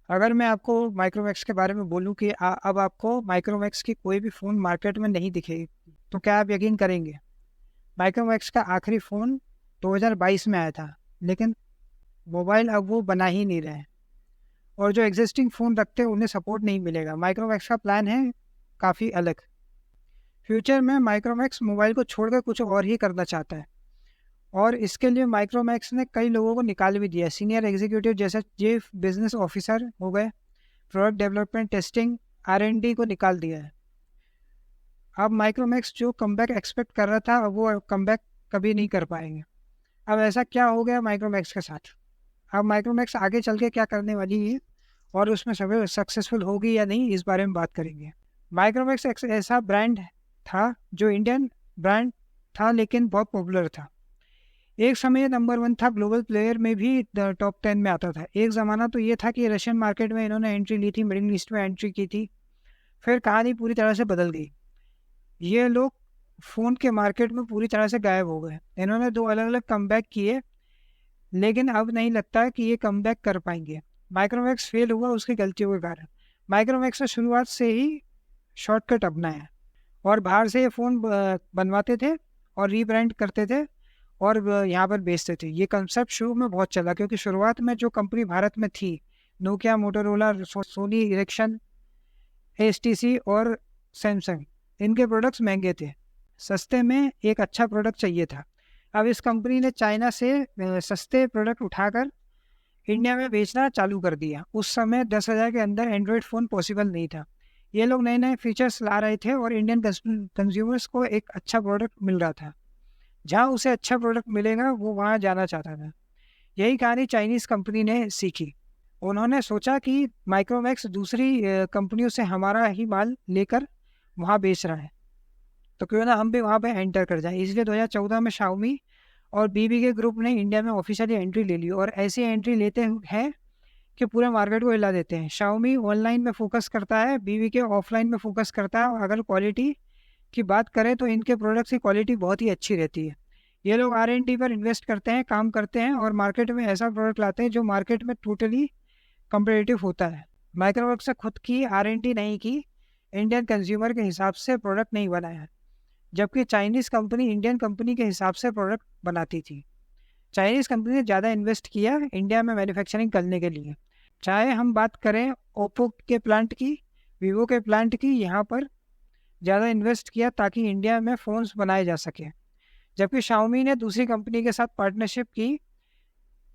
अगर मैं आपको माइक्रोमैक्स के बारे में बोलूं कि अब आपको माइक्रोमैक्स की कोई भी फ़ोन मार्केट में नहीं दिखेगी, तो क्या आप यकीन करेंगे? माइक्रोमैक्स का आखिरी फ़ोन 2022 में आया था, लेकिन मोबाइल अब वो बना ही नहीं रहे हैं, और जो एग्जिस्टिंग फ़ोन रखते हैं उन्हें सपोर्ट नहीं मिलेगा। माइक्रोमैक्स का प्लान है काफ़ी अलग। फ्यूचर में माइक्रोमैक्स मोबाइल को छोड़कर कुछ और ही करना चाहता है, और इसके लिए माइक्रोमैक्स ने कई लोगों को निकाल भी दिया। सीनियर एग्जीक्यूटिव जैसे चीफ बिजनेस ऑफिसर हो गए, प्रोडक्ट डेवलपमेंट, टेस्टिंग, R&D को निकाल दिया है। अब माइक्रोमैक्स जो कमबैक एक्सपेक्ट कर रहा था, अब वो कमबैक कभी नहीं कर पाएंगे। अब ऐसा क्या हो गया माइक्रोमैक्स के साथ? अब माइक्रोमैक्स आगे चल के क्या करने वाली है, और उसमें सब सक्सेसफुल होगी या नहीं, इस बारे में बात करेंगे। माइक्रोमैक्स एक ऐसा ब्रांड था जो इंडियन ब्रांड था, लेकिन बहुत पॉपुलर था। एक समय नंबर 1 था, ग्लोबल प्लेयर में भी टॉप 10 में आता था। एक ज़माना तो ये था कि रशियन मार्केट में इन्होंने एंट्री ली थी, मिडिल ईस्ट में एंट्री की थी। फिर कहानी पूरी तरह से बदल गई। ये लोग फ़ोन के मार्केट में पूरी तरह से गायब हो गए। इन्होंने 2 अलग अलग कमबैक किए, लेकिन अब नहीं लगता कि ये कमबैक कर पाएंगे। माइक्रोमैक्स फेल हुआ उसकी गलतियों के कारण। माइक्रोमैक्स ने शुरुआत से ही शॉर्टकट अपनाया, और बाहर से ये फ़ोन बनवाते थे और रीब्रांड करते थे और यहाँ पर बेचते थे। ये कंसेप्ट शुरू में बहुत चला, क्योंकि शुरुआत में जो कंपनी भारत में थी, Nokia, Motorola, Sony Ericsson, HTC और सैमसंग, इनके प्रोडक्ट्स महंगे थे। सस्ते में एक अच्छा प्रोडक्ट चाहिए था। अब इस कंपनी ने चाइना से सस्ते प्रोडक्ट उठाकर इंडिया में बेचना चालू कर दिया। उस समय 10,000 के अंदर एंड्रॉयड फ़ोन पॉसिबल नहीं था। ये लोग नए नए फीचर्स ला रहे थे और इंडियन कंज्यूमर्स को एक अच्छा प्रोडक्ट मिल रहा था। जहाँ उसे अच्छा प्रोडक्ट मिलेगा वो वहाँ जाना चाहता था। यही कहानी चाइनीज़ कंपनी ने सीखी। उन्होंने सोचा कि माइक्रोमैक्स दूसरी कंपनियों से हमारा ही माल लेकर वहाँ बेच रहा है, तो क्यों ना हम भी वहाँ पे एंटर कर जाएं। इसलिए 2014 में शाओमी और बीबी के ग्रुप ने इंडिया में ऑफिशियली एंट्री ले ली, और ऐसी एंट्री लेते हैं कि पूरे मार्केट को हिला देते हैं। शाओमी ऑनलाइन में फोकस करता है, बीबी के ऑफलाइन में फोकस करता है। और अगर क्वालिटी की बात करें तो इनके प्रोडक्ट्स की क्वालिटी बहुत ही अच्छी रहती है। ये लोग R&D पर इन्वेस्ट करते हैं, काम करते हैं, और मार्केट में ऐसा प्रोडक्ट लाते हैं जो मार्केट में टोटली कम्पिटिटिव होता है। माइक्रोमैक्स ने खुद की R&D नहीं की, इंडियन कंज्यूमर के हिसाब से प्रोडक्ट नहीं बनाया, जबकि चाइनीज़ कंपनी इंडियन कंपनी के हिसाब से प्रोडक्ट बनाती थी। चाइनीज़ कंपनी ने ज़्यादा इन्वेस्ट किया इंडिया में मैन्युफैक्चरिंग करने के लिए। चाहे हम बात करें ओप्पो के प्लांट की, वीवो के प्लांट की, यहाँ पर ज़्यादा इन्वेस्ट किया ताकि इंडिया में फ़ोन्स बनाए जा सके। जबकि शाओमी ने दूसरी कंपनी के साथ पार्टनरशिप की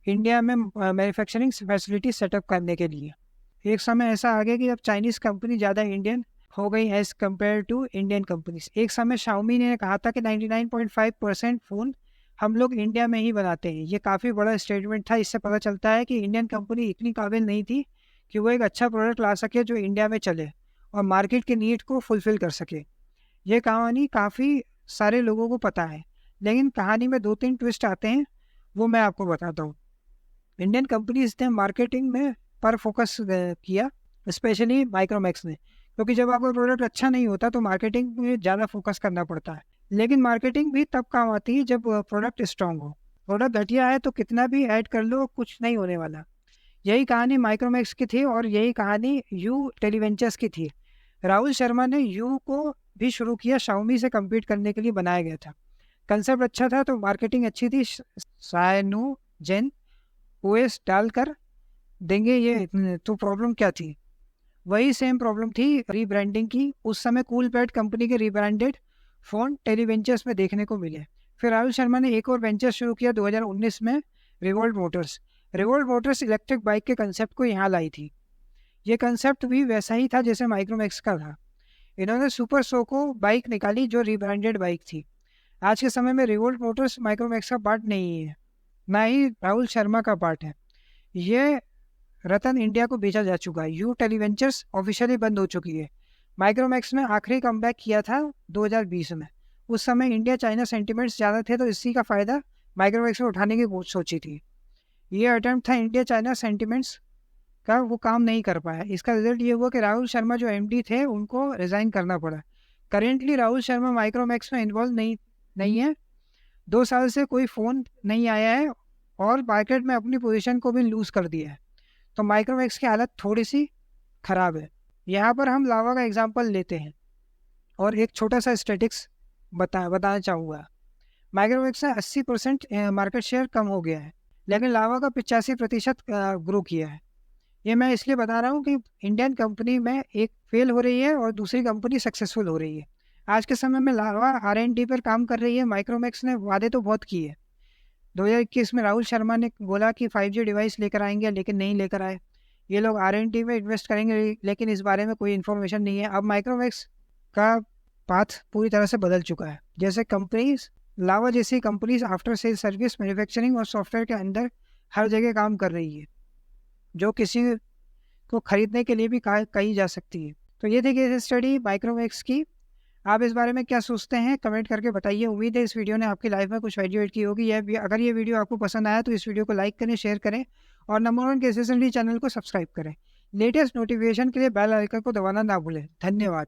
इंडिया में मैन्युफैक्चरिंग फैसिलिटी सेटअप करने के लिए। एक समय ऐसा आ गया कि जब चाइनीज़ कंपनी ज़्यादा इंडियन हो गई as compare to Indian companies. एक समय शाओमी ने कहा था कि 99.5% फ़ोन हम लोग इंडिया में ही बनाते हैं। ये काफ़ी बड़ा स्टेटमेंट था। इससे पता चलता है कि इंडियन कंपनी इतनी काबिल नहीं थी कि वो एक अच्छा प्रोडक्ट ला सके जो इंडिया में चले और मार्केट के नीड को फुलफ़िल कर सके। ये कहानी काफ़ी सारे लोगों को पता है, लेकिन कहानी में 2-3 ट्विस्ट आते हैं, वो मैं आपको बताता हूँ। इंडियन कंपनीज ने मार्केटिंग में पर फोकस किया, स्पेशली माइक्रोमैक्स ने, क्योंकि जब आपका प्रोडक्ट अच्छा नहीं होता तो मार्केटिंग में ज़्यादा फोकस करना पड़ता है। लेकिन मार्केटिंग भी तब काम आती है जब प्रोडक्ट स्ट्रांग हो। प्रोडक्ट घटिया है तो कितना भी ऐड कर लो, कुछ नहीं होने वाला। यही कहानी माइक्रोमैक्स की थी, और यही कहानी यू टेलीवेंचर्स की थी। राहुल शर्मा ने यू को भी शुरू किया, शाओमी से कम्पीट करने के लिए बनाया गया था। कंसेप्ट अच्छा था तो मार्केटिंग अच्छी थी। साइनोजेन OS डालकर देंगे ये, तो प्रॉब्लम क्या थी? वही सेम प्रॉब्लम थी रीब्रांडिंग की। उस समय कूल पैड कंपनी के रीब्रांडेड फ़ोन टेलीवेंचर्स में देखने को मिले। फिर राहुल शर्मा ने एक और वेंचर शुरू किया 2019 में, revolt Motors. Revolt Motors electric bike के कंसेप्ट को यहाँ लाई थी। ये कंसेप्ट भी वैसा ही था जैसे माइक्रोमैक्स का था। इन्होंने सुपर सोको बाइक निकाली जो रीब्रांडेड बाइक थी। आज के समय में रिवोल्ट मोटर्स माइक्रोमैक्स का पार्ट नहीं है, ना ही राहुल शर्मा का पार्ट है। ये रतन इंडिया को बेचा जा चुका है। यू टेलीवेंचर्स ऑफिशियली बंद हो चुकी है। माइक्रोमैक्स ने आखिरी कमबैक किया था 2020 में। उस समय इंडिया चाइना सेंटिमेंट्स ज़्यादा थे, तो इसी का फ़ायदा माइक्रोमैक्स ने उठाने की सोची थी। ये अटैम्प्ट था इंडिया चाइना सेंटिमेंट्स का, वो काम नहीं कर पाया। इसका रिजल्ट ये हुआ कि राहुल शर्मा जो MD थे उनको रिज़ाइन करना पड़ा। करेंटली राहुल शर्मा माइक्रोमैक्स में इन्वॉल्व नहीं है। 2 साल से कोई फ़ोन नहीं आया है और मार्केट में अपनी पोजीशन को भी लूज़ कर दिया है। तो माइक्रोमैक्स की हालत थोड़ी सी ख़राब है। यहाँ पर हम लावा का एग्जांपल लेते हैं और एक छोटा सा स्टैटिक्स बताना चाहूँगा। माइक्रोमैक्स का 80% मार्केट शेयर कम हो गया है, लेकिन लावा का 85% ग्रो किया है। ये मैं इसलिए बता रहा हूँ कि इंडियन कंपनी में एक फेल हो रही है और दूसरी कंपनी सक्सेसफुल हो रही है। आज के समय में लावा R&D पर काम कर रही है। माइक्रोमैक्स ने वादे तो बहुत किए। 2021 में राहुल शर्मा ने बोला कि 5G डिवाइस लेकर आएंगे, लेकिन नहीं लेकर आए। ये लोग R&D में इन्वेस्ट करेंगे, लेकिन इस बारे में कोई इन्फॉर्मेशन नहीं है। अब माइक्रोमैक्स का पाथ पूरी तरह से बदल चुका है। जैसे कंपनीज लावा जैसी companies after sale service, manufacturing और सॉफ्टवेयर के अंदर हर जगह काम कर रही है, जो किसी को खरीदने के लिए भी कही जा सकती है। तो ये थी केस स्टडी माइक्रोमैक्स की। आप इस बारे में क्या सोचते हैं कमेंट करके बताइए। उम्मीद है इस वीडियो ने आपकी लाइफ में कुछ वैल्यू एड की होगी। अगर ये वीडियो आपको पसंद आया तो इस वीडियो को लाइक करें, शेयर करें और नंबर 1 केस स्टडी चैनल को सब्सक्राइब करें। लेटेस्ट नोटिफिकेशन के लिए बेल आइकन को दबाना ना भूलें। धन्यवाद।